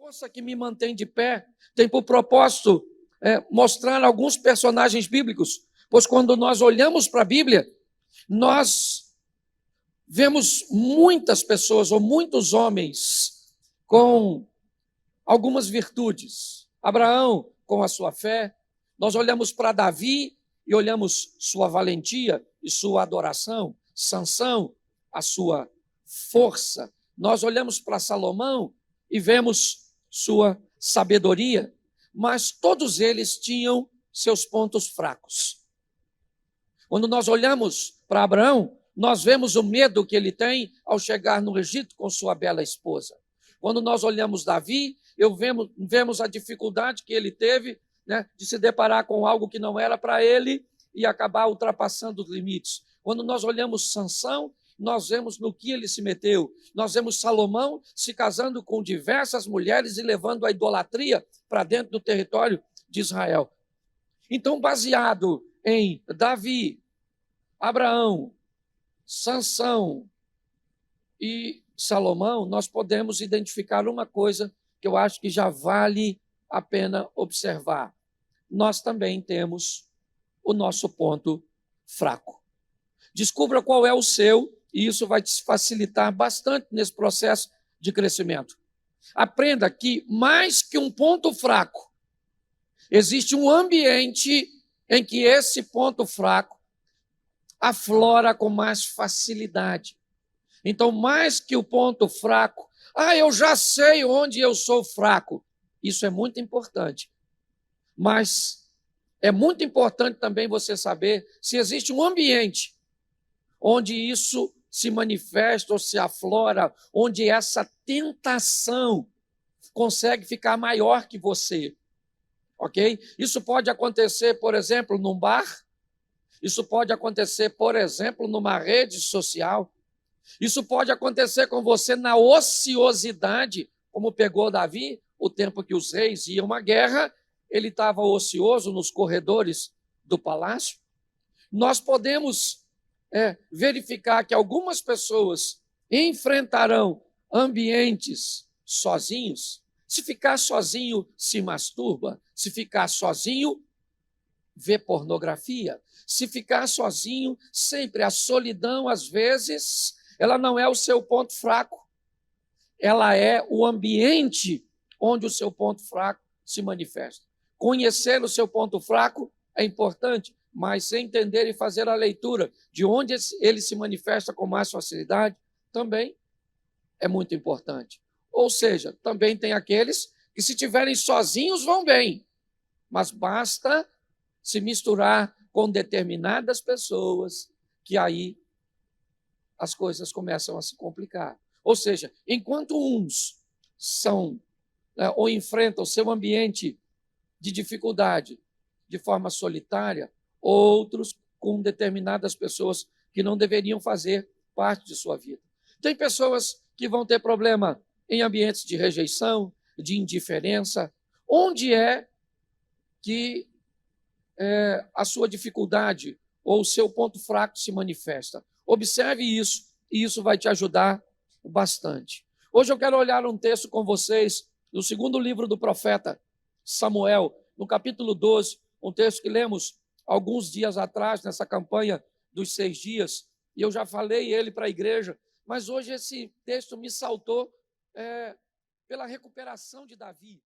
força que me mantém de pé tem por propósito mostrar alguns personagens bíblicos, pois quando nós olhamos para a Bíblia, nós vemos muitas pessoas ou muitos homens com algumas virtudes. Abraão, com a sua fé, nós olhamos para Davi e olhamos sua valentia e sua adoração. Sansão, a sua força. Nós olhamos para Salomão e vemos sua sabedoria, mas todos eles tinham seus pontos fracos. Quando nós olhamos para Abraão, nós vemos o medo que ele tem ao chegar no Egito com sua bela esposa. Quando nós olhamos Davi, vemos a dificuldade que ele teve, né, de se deparar com algo que não era para ele e acabar ultrapassando os limites. Quando nós olhamos Sansão, nós vemos no que ele se meteu. Nós vemos Salomão se casando com diversas mulheres e levando a idolatria para dentro do território de Israel. Então, baseado em Davi, Abraão, Sansão e Salomão, nós podemos identificar uma coisa que eu acho que já vale a pena observar. Nós também temos o nosso ponto fraco. Descubra qual é o seu, e isso vai te facilitar bastante nesse processo de crescimento. Aprenda que, mais que um ponto fraco, existe um ambiente em que esse ponto fraco aflora com mais facilidade. Então, mais que o ponto fraco, eu já sei onde eu sou fraco. Isso é muito importante. Mas é muito importante também você saber se existe um ambiente onde isso se manifesta ou se aflora, onde essa tentação consegue ficar maior que você. Ok? Isso pode acontecer, por exemplo, num bar. Isso pode acontecer, por exemplo, numa rede social. Isso pode acontecer com você na ociosidade, como pegou Davi, o tempo que os reis iam à guerra, ele estava ocioso nos corredores do palácio. Nós podemos verificar que algumas pessoas enfrentarão ambientes sozinhos. Se ficar sozinho, se masturba. Se ficar sozinho, vê pornografia. Se ficar sozinho, sempre a solidão, às vezes, ela não é o seu ponto fraco. Ela é o ambiente onde o seu ponto fraco se manifesta. Conhecer o seu ponto fraco é importante, mas entender e fazer a leitura de onde ele se manifesta com mais facilidade também é muito importante. Ou seja, também tem aqueles que, se estiverem sozinhos, vão bem, mas basta se misturar com determinadas pessoas que aí as coisas começam a se complicar. Ou seja, enquanto uns são ou enfrentam seu ambiente de dificuldade de forma solitária, outros com determinadas pessoas que não deveriam fazer parte de sua vida. Tem pessoas que vão ter problema em ambientes de rejeição, de indiferença. Onde é que a sua dificuldade ou o seu ponto fraco se manifesta? Observe isso, e isso vai te ajudar bastante. Hoje eu quero olhar um texto com vocês no segundo livro do profeta Samuel, no capítulo 12, um texto que lemos alguns dias atrás, nessa campanha dos 6 dias, e eu já falei ele para a igreja, mas hoje esse texto me saltou pela recuperação de Davi.